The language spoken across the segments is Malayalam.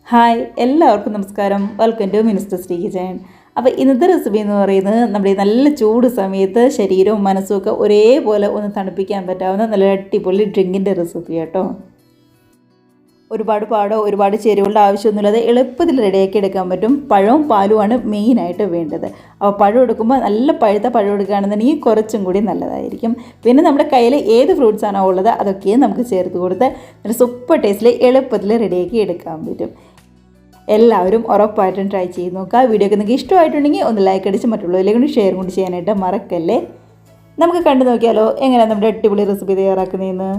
ഹായ് എല്ലാവർക്കും നമസ്കാരം. Welcome to minister kitchen. അപ്പോൾ ഇന്നത്തെ റെസിപ്പി എന്ന് പറയുന്നത് നമ്മുടെ നല്ല ചൂട് സമയത്ത് ശരീരവും മനസ്സും ഒക്കെ ഒരേപോലെ ഒന്ന് തണുപ്പിക്കാൻ പറ്റാവുന്ന നല്ല അടിപൊളി ഡ്രിങ്കിൻ്റെ റെസിപ്പി കേട്ടോ. ഒരുപാട് പാടോ ഒരുപാട് ചേരുവകളുടെ ആവശ്യമൊന്നുമില്ലാതെ എളുപ്പത്തിൽ റെഡിയാക്കി എടുക്കാൻ പറ്റും. പഴവും പാലുമാണ് മെയിനായിട്ട് വേണ്ടത്. അപ്പോൾ പഴം എടുക്കുമ്പോൾ നല്ല പഴുത്ത പഴം എടുക്കുകയാണെന്നുണ്ടെങ്കിൽ കുറച്ചും കൂടി നല്ലതായിരിക്കും. പിന്നെ നമ്മുടെ കയ്യിൽ ഏത് ഫ്രൂട്ട്സാണോ ഉള്ളത് അതൊക്കെയും നമുക്ക് ചേർത്ത് കൊടുത്ത് നല്ല സൂപ്പർ ടേസ്റ്റിൽ എളുപ്പത്തിൽ റെഡിയാക്കി എടുക്കാൻ പറ്റും. എല്ലാവരും ഉറപ്പായിട്ടും ട്രൈ ചെയ്ത് നോക്കുക. വീഡിയോ ഒക്കെ നിങ്ങൾക്ക് ഇഷ്ടമായിട്ടുണ്ടെങ്കിൽ ഒന്ന് ലൈക്ക് അടിച്ച് മറ്റുള്ളവരിലേക്ക് ഷെയർ കൊണ്ട് ചെയ്യാനായിട്ട് മറക്കല്ലേ. നമുക്ക് കണ്ടു നോക്കിയാലോ എങ്ങനെയാണ് നമ്മുടെ അടിപൊളി റെസിപ്പി തയ്യാറാക്കുന്നതെന്ന്.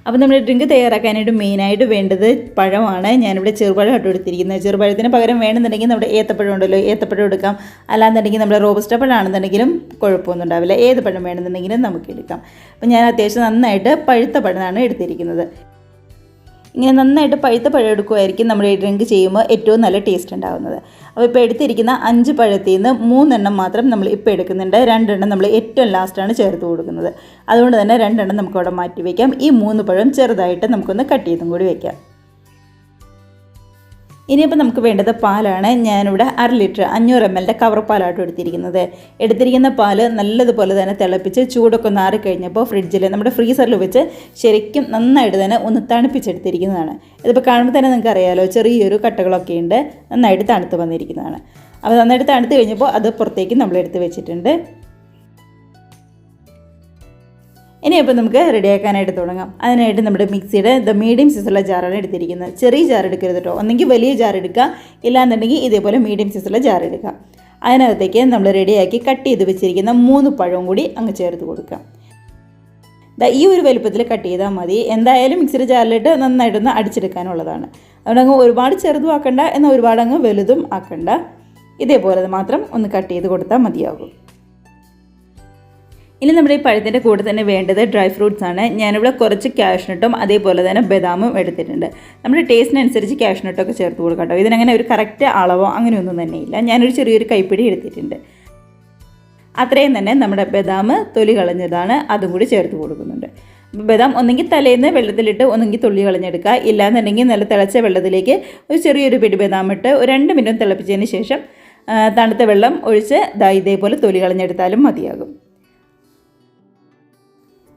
അപ്പോൾ നമ്മൾ ഡ്രിങ്ക് തയ്യാറാക്കാനായിട്ട് മെയിനായിട്ട് വേണ്ടത് പഴമാണ്. ഞാനിവിടെ ചെറുപഴം ഇട്ട് എടുത്തിരിക്കുന്നത്. ചെറുപഴത്തിന് പകരം വേണമെന്നുണ്ടെങ്കിൽ നമ്മുടെ ഏത്തപ്പഴം ഉണ്ടല്ലോ, ഏത്തപ്പഴം എടുക്കാം. അല്ലാന്നുണ്ടെങ്കിൽ നമ്മുടെ റോബസ്റ്റ പഴമാണെന്നുണ്ടെങ്കിലും കുഴപ്പമൊന്നും ഉണ്ടാവില്ല. ഏത് പഴം വേണമെന്നുണ്ടെങ്കിലും നമുക്ക് എടുക്കാം. അപ്പോൾ ഞാൻ അത്യാവശ്യം നന്നായിട്ട് പഴുത്ത പഴമാണ് എടുത്തിരിക്കുന്നത്. ഇങ്ങനെ നന്നായിട്ട് പഴുത്ത പഴം എടുക്കുമായിരിക്കും നമ്മൾ ഈ ഡ്രിങ്ക് ചെയ്യുമ്പോൾ ഏറ്റവും നല്ല ടേസ്റ്റ് ഉണ്ടാകുന്നത്. അപ്പോൾ ഇപ്പോൾ എടുത്തിരിക്കുന്ന 5 പഴത്തിൽ നിന്ന് 3 എണ്ണം മാത്രം നമ്മൾ ഇപ്പോൾ എടുക്കുന്നുണ്ട്. 2 എണ്ണം നമ്മൾ ഏറ്റവും ലാസ്റ്റാണ് ചേർത്ത് കൊടുക്കുന്നത്. അതുകൊണ്ട് തന്നെ 2 എണ്ണം നമുക്കവിടെ മാറ്റി വയ്ക്കാം. ഈ 3 പഴം ചെറുതായിട്ട് നമുക്കൊന്ന് കട്ട് ചെയ്തും കൂടി വയ്ക്കാം. ഇനിയിപ്പോൾ നമുക്ക് വേണ്ടത് പാലാണ്. ഞാനിവിടെ 1/2 ലിറ്റർ 500 ml കവർ പാലായിട്ട് എടുത്തിരിക്കുന്ന പാല് നല്ലതുപോലെ തന്നെ തിളപ്പിച്ച് ചൂടൊക്കെ ഒന്ന് ആറിക്കഴിഞ്ഞപ്പോൾ ഫ്രിഡ്ജിൽ നമ്മുടെ ഫ്രീസറിൽ വെച്ച് ശരിക്കും നന്നായിട്ട് തന്നെ ഒന്ന് തണുപ്പിച്ചെടുത്തിരിക്കുന്നതാണ്. ഇതിപ്പോൾ കാണുമ്പോൾ തന്നെ നിങ്ങൾക്ക് അറിയാമല്ലോ, ചെറിയൊരു കട്ടകളൊക്കെ ഉണ്ട്. നന്നായിട്ട് തണുത്ത് വന്നിരിക്കുന്നതാണ്. അപ്പോൾ നന്നായിട്ട് തണുത്ത് കഴിഞ്ഞപ്പോൾ അത് പുറത്തേക്ക് നമ്മളെടുത്ത് വെച്ചിട്ടുണ്ട്. ഇനിയിപ്പോൾ നമുക്ക് റെഡിയാക്കാനായിട്ട് തുടങ്ങാം. അതിനായിട്ട് നമ്മുടെ മിക്സിയുടെ മീഡിയം സൈസുള്ള ജാറാണ് എടുത്തിരിക്കുന്നത്. ചെറിയ ജാർ എടുക്കരുത് കേട്ടോ. ഒന്നെങ്കിൽ വലിയ ജാർ എടുക്കുക, ഇല്ലാന്നുണ്ടെങ്കിൽ ഇതേപോലെ മീഡിയം സൈസുള്ള ജാർ എടുക്കുക. അതിനകത്തേക്ക് നമ്മൾ റെഡിയാക്കി കട്ട് ചെയ്ത് വെച്ചിരിക്കുന്ന 3 പഴവും കൂടി അങ്ങ് ചേർത്ത് കൊടുക്കാം. ഈ ഒരു വലുപ്പത്തിൽ കട്ട് ചെയ്താൽ മതി. എന്തായാലും മിക്സിയുടെ ജാറിലിട്ട് നന്നായിട്ടൊന്ന് അടിച്ചെടുക്കാനുള്ളതാണ്. അതുകൊണ്ട് അങ്ങ് ഒരുപാട് ചെറുതും ആക്കണ്ട, എന്നാൽ ഒരുപാട് അങ്ങ് വലുതും ആക്കണ്ട. ഇതേപോലെ മാത്രം ഒന്ന് കട്ട് ചെയ്ത് കൊടുത്താൽ മതിയാകും. ഇനി നമ്മുടെ ഈ പഴത്തിൻ്റെ കൂടെ തന്നെ വേണ്ടത് ഡ്രൈ ഫ്രൂട്ട്സ് ആണ്. ഞാനിവിടെ കുറച്ച് കാഷ്നട്ടും അതേപോലെ തന്നെ ബദാമും എടുത്തിട്ടുണ്ട്. നമ്മുടെ ടേസ്റ്റിനനുസരിച്ച് കാഷ്നട്ടൊക്കെ ചേർത്ത് കൊടുക്കാം കേട്ടോ. ഇതിനങ്ങനെ ഒരു കറക്റ്റ് അളവോ അങ്ങനെയൊന്നും തന്നെ ഇല്ല. ഞാനൊരു ചെറിയൊരു കൈപ്പിടി എടുത്തിട്ടുണ്ട്. അത്രയും തന്നെ നമ്മുടെ ബദാം തൊലി കളഞ്ഞതാണ്, അതും കൂടി ചേർത്ത് കൊടുക്കുന്നുണ്ട്. ബദാം ഒന്നെങ്കിൽ തലേന്ന് വെള്ളത്തിലിട്ട് ഒന്നെങ്കിൽ തൊലി കളഞ്ഞെടുക്കുക, ഇല്ലാന്നുണ്ടെങ്കിൽ നല്ല തിളച്ച വെള്ളത്തിലേക്ക് ഒരു ചെറിയൊരു പിടി ബദാം ഇട്ട് ഒരു 2 മിനിറ്റ് തിളപ്പിച്ചതിന് ശേഷം തണുത്ത വെള്ളം ഒഴിച്ച് ഇതേപോലെ തൊലി കളഞ്ഞെടുത്താലും മതിയാകും.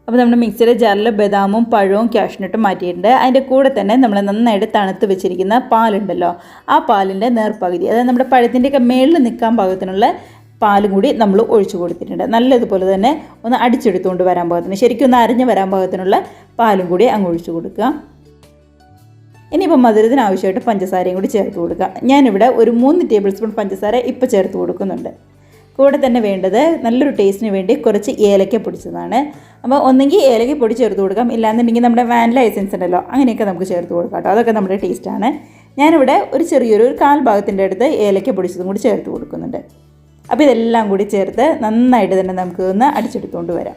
അപ്പോൾ നമ്മുടെ മിക്സിയുടെ ജാറിൽ ബദാമും പഴവും കാഷ്നട്ടും മാറ്റിയിട്ടുണ്ട്. അതിൻ്റെ കൂടെ തന്നെ നമ്മൾ നന്നായിട്ട് തണുത്ത് വെച്ചിരിക്കുന്ന പാലുണ്ടല്ലോ, ആ പാലിൻ്റെ നേർപ്പകുതി, അതായത് നമ്മുടെ പഴത്തിൻ്റെയൊക്കെ മേളിൽ നിൽക്കാൻ പാകത്തിനുള്ള പാലും കൂടി നമ്മൾ ഒഴിച്ചു കൊടുത്തിട്ടുണ്ട്. നല്ലതുപോലെ തന്നെ ഒന്ന് അടിച്ചെടുത്തുകൊണ്ട് വരാൻ പാകത്തിന്, ശരിക്കും ഒന്ന് അരഞ്ഞ് വരാൻ പാകത്തിനുള്ള പാലും കൂടി അങ്ങ് ഒഴിച്ചു കൊടുക്കുക. ഇനിയിപ്പോൾ മധുരത്തിന് ആവശ്യമായിട്ട് പഞ്ചസാരയും കൂടി ചേർത്ത് കൊടുക്കുക. ഞാനിവിടെ ഒരു 3 ടേബിൾ സ്പൂൺ പഞ്ചസാര ഇപ്പോൾ ചേർത്ത് കൊടുക്കുന്നുണ്ട്. കൂടെ തന്നെ വേണ്ടത് നല്ലൊരു ടേസ്റ്റിന് വേണ്ടി കുറച്ച് ഏലക്ക പൊടിച്ചതാണ്. അപ്പോൾ ഒന്നെങ്കിൽ ഏലക്ക പൊടി ചേർത്ത് കൊടുക്കാം, ഇല്ലാന്നുണ്ടെങ്കിൽ നമ്മുടെ വാനില എസൻസ് ഉണ്ടല്ലോ, അങ്ങനെയൊക്കെ നമുക്ക് ചേർത്ത് കൊടുക്കാം കേട്ടോ. അതൊക്കെ നമ്മുടെ ടേസ്റ്റാണ്. ഞാനിവിടെ ഒരു 1/4 ഭാഗത്തിൻ്റെ അടുത്ത് ഏലക്ക പൊടിച്ചതും കൂടി ചേർത്ത് കൊടുക്കുന്നുണ്ട്. അപ്പോൾ ഇതെല്ലാം കൂടി ചേർത്ത് നന്നായിട്ട് തന്നെ നമുക്ക് ഒന്ന് അടിച്ചെടുത്തുകൊണ്ട് വരാം.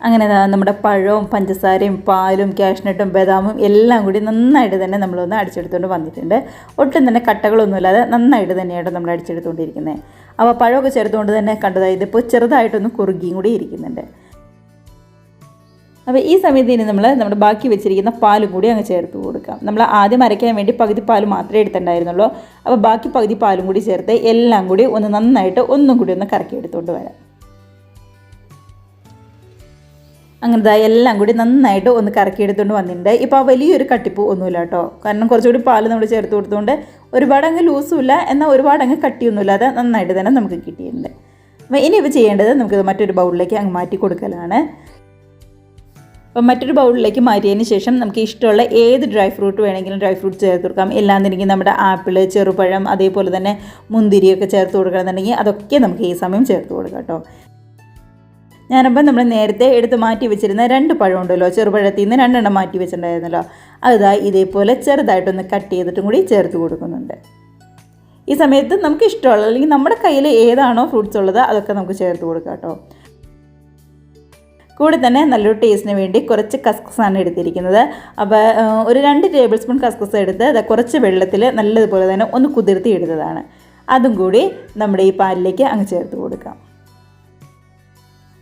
അങ്ങനെ നമ്മുടെ പഴവും പഞ്ചസാരയും പാലും കാഷ്നട്ടും ബദാമും എല്ലാം കൂടി നന്നായിട്ട് തന്നെ നമ്മളൊന്ന് അടിച്ചെടുത്തുകൊണ്ട് വന്നിട്ടുണ്ട്. ഒട്ടും തന്നെ കട്ടകളൊന്നുമില്ലാതെ നന്നായിട്ട് തന്നെയാണ് നമ്മൾ അടിച്ചെടുത്തുകൊണ്ടിരിക്കുന്നത്. അപ്പോൾ പഴമൊക്കെ ചേർത്തുകൊണ്ട് തന്നെ കണ്ടതായി ഇതിപ്പോൾ ചെറുതായിട്ടൊന്ന് കുറുകിയും കൂടി ഇരിക്കുന്നുണ്ട്. അപ്പോൾ ഈ സമയത്ത് ഇനി നമ്മുടെ ബാക്കി വെച്ചിരിക്കുന്ന പാലും കൂടി അങ്ങ് ചേർത്ത് കൊടുക്കാം. നമ്മൾ ആദ്യം അരയ്ക്കാൻ വേണ്ടി പകുതി പാൽ മാത്രമേ എടുത്തിട്ടുണ്ടായിരുന്നുള്ളൂ. അപ്പോൾ ബാക്കി പകുതി പാലും കൂടി ചേർത്ത് എല്ലാം കൂടി ഒന്ന് നന്നായിട്ട് ഒന്നും കൂടി ഒന്ന് കറക്കി എടുത്തുകൊണ്ട് വരാം. അങ്ങനെ എല്ലാം കൂടി നന്നായിട്ട് ഒന്ന് കറക്കിയെടുത്തുകൊണ്ട് വന്നിട്ടുണ്ട്. ഇപ്പോൾ ആ വലിയൊരു കട്ടിപ്പ് ഒന്നുമില്ല കേട്ടോ, കാരണം കുറച്ചുകൂടി പാൽ നമ്മൾ ചേർത്ത് കൊടുത്തുകൊണ്ട് ഒരുപാട് അങ്ങ് ലൂസുമില്ല, എന്നാൽ ഒരുപാട് അങ്ങ് കട്ടിയൊന്നുമില്ലാതെ നന്നായിട്ട് തന്നെ നമുക്ക് കിട്ടിയിട്ടുണ്ട്. അപ്പോൾ ഇനി ഇപ്പോൾ ചെയ്യേണ്ടത് നമുക്കിത് മറ്റൊരു ബൗളിലേക്ക് അങ്ങ് മാറ്റി കൊടുക്കലാണ്. അപ്പോൾ മറ്റൊരു ബൗളിലേക്ക് മാറ്റിയതിന് ശേഷം നമുക്ക് ഇഷ്ടമുള്ള ഏത് ഡ്രൈ ഫ്രൂട്ട് വേണമെങ്കിലും ഡ്രൈ ഫ്രൂട്ട് ചേർത്ത് കൊടുക്കാം. ഇല്ലാന്നുണ്ടെങ്കിൽ നമ്മുടെ ആപ്പിൾ, ചെറുപഴം, അതേപോലെ തന്നെ മുന്തിരിയൊക്കെ ചേർത്ത് കൊടുക്കണമെന്നുണ്ടെങ്കിൽ അതൊക്കെ നമുക്ക് ഈ സമയം ചേർത്ത് കൊടുക്കാം കേട്ടോ. ഞാനപ്പോൾ നമ്മൾ നേരത്തെ എടുത്ത് മാറ്റി വെച്ചിരുന്ന 2 പഴം ഉണ്ടല്ലോ, ചെറുപഴത്തിൽ നിന്ന് 2 എണ്ണം മാറ്റി വെച്ചിട്ടുണ്ടായിരുന്നല്ലോ, ഇതേപോലെ ചെറുതായിട്ടൊന്ന് കട്ട് ചെയ്തിട്ടും കൂടി ചേർത്ത് കൊടുക്കുന്നുണ്ട്. ഈ സമയത്ത് നമുക്ക് ഇഷ്ടമുള്ള അല്ലെങ്കിൽ നമ്മുടെ കയ്യിൽ ഏതാണോ ഫ്രൂട്ട്സ് ഉള്ളത് അതൊക്കെ നമുക്ക് ചേർത്ത് കൊടുക്കാം കേട്ടോ. കൂടെ തന്നെ നല്ലൊരു ടേസ്റ്റിന് വേണ്ടി കുറച്ച് കസ്കസാണ് എടുത്തിരിക്കുന്നത്. അപ്പോൾ ഒരു 2 ടേബിൾ സ്പൂൺ കസ്കസ് എടുത്ത് അത് കുറച്ച് വെള്ളത്തിൽ നല്ലതുപോലെ തന്നെ ഒന്ന് കുതിർത്തി എടുത്തതാണ്. അതും കൂടി നമ്മുടെ ഈ പാലിലേക്ക് അങ്ങ് ചേർത്ത് കൊടുക്കാം.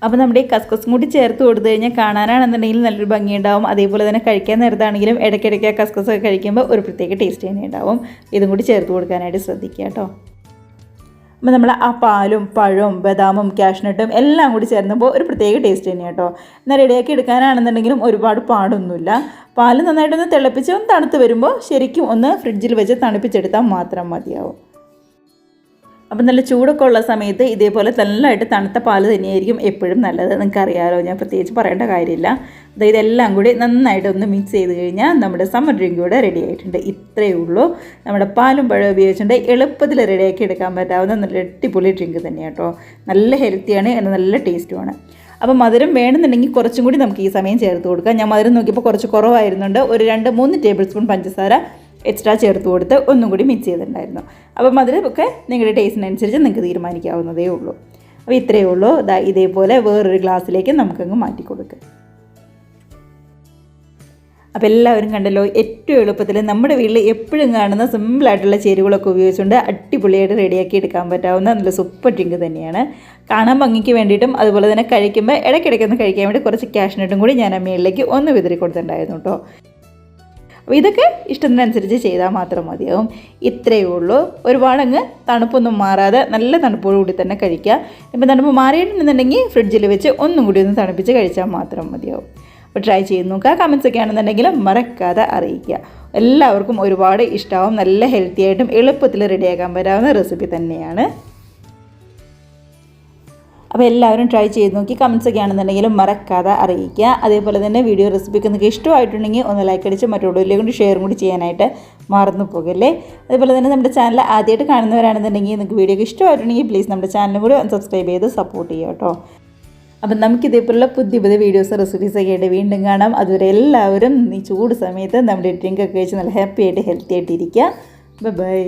അപ്പോൾ നമ്മുടെ ഈ കസ്കസും കൂടി ചേർത്ത് കൊടുത്തു കഴിഞ്ഞാൽ കാണാനാണെന്നുണ്ടെങ്കിൽ നല്ലൊരു ഭംഗിയുണ്ടാവും. അതേപോലെ തന്നെ കഴിക്കാൻ നേരത്താണെങ്കിലും ഇടയ്ക്കിടയ്ക്ക് ആ കസ്കസൊക്കെ കഴിക്കുമ്പോൾ ഒരു പ്രത്യേക ടേസ്റ്റ് തന്നെ ഉണ്ടാവും. ഇതും കൂടി ചേർത്ത് കൊടുക്കാനായിട്ട് ശ്രദ്ധിക്കുക കേട്ടോ. അപ്പോൾ നമ്മൾ ആ പാലും പഴവും ബദാമും കാഷ്നട്ടും എല്ലാം കൂടി ചേർന്നപ്പോൾ ഒരു പ്രത്യേക ടേസ്റ്റ് തന്നെയാണ് കേട്ടോ. എന്നാൽ റെഡിയാക്കി എടുക്കാനാണെന്നുണ്ടെങ്കിലും ഒരുപാട് പാടൊന്നുമില്ല. പാല് നന്നായിട്ടൊന്ന് തിളപ്പിച്ച് ഒന്ന് തണുത്ത് വരുമ്പോൾ ശരിക്കും ഒന്ന് ഫ്രിഡ്ജിൽ വെച്ച് തണുപ്പിച്ചെടുത്താൽ മാത്രം മതിയാവും. അപ്പം നല്ല ചൂടൊക്കെ ഉള്ള സമയത്ത് ഇതേപോലെ നല്ലതായിട്ട് തണുത്ത പാൽ തന്നെയായിരിക്കും എപ്പോഴും നല്ലത്. നിങ്ങൾക്കറിയാമല്ലോ, ഞാൻ പ്രത്യേകിച്ച് പറയേണ്ട കാര്യമില്ല. അതായത് ഇതെല്ലാം കൂടി നന്നായിട്ടൊന്ന് മിക്സ് ചെയ്ത് കഴിഞ്ഞാൽ നമ്മുടെ സമ്മർ ഡ്രിങ്ക് ഇവിടെ റെഡി ആയിട്ടുണ്ട്. ഇത്രയേ ഉള്ളൂ. നമ്മുടെ പാലും പഴം ഉപയോഗിച്ചുകൊണ്ട് എളുപ്പത്തിൽ റെഡിയാക്കി എടുക്കാൻ പറ്റാവുന്ന നല്ല അടിപൊളി ഡ്രിങ്ക് തന്നെയാണ് കേട്ടോ. നല്ല ഹെൽത്തിയാണ്, എന്നാൽ നല്ല ടേസ്റ്റുമാണ്. അപ്പോൾ മധുരം വേണമെന്നുണ്ടെങ്കിൽ കുറച്ചും കൂടി നമുക്ക് ഈ സമയം ചേർത്ത് കൊടുക്കാം. ഞാൻ മധുരം നോക്കിയപ്പോൾ കുറച്ച് കുറവായിരുന്നുണ്ട്. ഒരു 2-3 ടേബിൾ സ്പൂൺ പഞ്ചസാര എക്സ്ട്രാ ചേർത്ത് കൊടുത്ത് ഒന്നും കൂടി മിക്സ് ചെയ്തിട്ടുണ്ടായിരുന്നു. അപ്പോൾ മധുരമൊക്കെ നിങ്ങളുടെ ടേസ്റ്റിനനുസരിച്ച് നിങ്ങൾക്ക് തീരുമാനിക്കാവുന്നതേ ഉള്ളൂ. അപ്പോൾ ഇത്രയേ ഉള്ളൂ. ഇതേപോലെ വേറൊരു ഗ്ലാസ്സിലേക്ക് നമുക്കങ്ങ് മാറ്റി കൊടുക്കാം. അപ്പോൾ എല്ലാവരും കണ്ടല്ലോ, ഏറ്റവും എളുപ്പത്തിൽ നമ്മുടെ വീട്ടിൽ എപ്പോഴും കാണുന്ന സിമ്പിളായിട്ടുള്ള ചേരുവകളൊക്കെ ഉപയോഗിച്ചുകൊണ്ട് അടിപൊളിയായിട്ട് റെഡിയാക്കി എടുക്കാൻ പറ്റാവുന്ന നല്ല സൂപ്പർ ഡ്രിങ്ക് തന്നെയാണ്. കാണാൻ ഭംഗിക്ക് വേണ്ടിയിട്ടും അതുപോലെ തന്നെ കഴിക്കുമ്പോൾ ഇടയ്ക്കിടയ്ക്കൊന്ന് കഴിക്കാൻ വേണ്ടി കുറച്ച് കാഷ്നട്ടും കൂടി ഞാൻ ആ മേളിലേക്ക് ഒന്ന് വിതറി കൊടുത്തിട്ടുണ്ടായിരുന്നു കേട്ടോ. അപ്പോൾ ഇതൊക്കെ ഇഷ്ടത്തിനനുസരിച്ച് ചെയ്താൽ മാത്രം മതിയാവും. ഇത്രയേ ഉള്ളൂ. ഒരുപാടങ്ങ് തണുപ്പൊന്നും മാറാതെ നല്ല തണുപ്പോടുകൂടി തന്നെ കഴിക്കുക. ഇപ്പോൾ തണുപ്പ് മാറിയിട്ടുണ്ടെന്നുണ്ടെങ്കിൽ ഫ്രിഡ്ജിൽ വെച്ച് ഒന്നും കൂടി ഒന്ന് തണുപ്പിച്ച് കഴിച്ചാൽ മാത്രം മതിയാവും. അപ്പോൾ ട്രൈ ചെയ്ത് നോക്കുക. കമൻസൊക്കെ ആണെന്നുണ്ടെങ്കിലും മറക്കാതെ അറിയിക്കുക. എല്ലാവർക്കും ഒരുപാട് ഇഷ്ടമാവും. നല്ല ഹെൽത്തി ആയിട്ടും എളുപ്പത്തിൽ റെഡിയാക്കാൻ പറ്റാവുന്ന റെസിപ്പി തന്നെയാണ്. അപ്പോൾ എല്ലാവരും ട്രൈ ചെയ്ത് നോക്കി കമൻസൊക്കെ ആണെന്നുണ്ടെങ്കിലും മറക്കാതെ അറിയിക്കുക. അതേപോലെ തന്നെ വീഡിയോ റെസിപ്പിക്ക് നിങ്ങൾക്ക് ഇഷ്ടമായിട്ടുണ്ടെങ്കിൽ ഒന്ന് ലൈക്ക് അടിച്ച് മറ്റുള്ളവരിലേക്ക് കൊണ്ട് ഷെയറും കൂടി ചെയ്യാനായിട്ട് മറന്നു പോകല്ലേ. അതേപോലെ തന്നെ നമ്മുടെ ചാനൽ ആദ്യമായിട്ട് കാണുന്നവരാണെന്നുണ്ടെങ്കിൽ നിങ്ങൾക്ക് വീഡിയോക്ക് ഇഷ്ടമായിട്ടുണ്ടെങ്കിൽ പ്ലീസ് നമ്മുടെ ചാനലും കൂടി ഒന്ന് സബ്സ്ക്രൈബ് ചെയ്ത് സപ്പോർട്ട് ചെയ്യുക കേട്ടോ. അപ്പം നമുക്കിതേപോലുള്ള പുതിയ പുതിയ വീഡിയോസ് റെസിപ്പീസൊക്കെ ആയിട്ട് വീണ്ടും കാണാം. അതുവരെ എല്ലാവരും ഈ ചൂട് സമയത്ത് നമ്മുടെ ഡ്രിങ്കൊക്കെ കഴിച്ച് നല്ല ഹാപ്പി ആയിട്ട് ഹെൽത്തി ആയിട്ട് ഇരിക്കുക. ബൈ.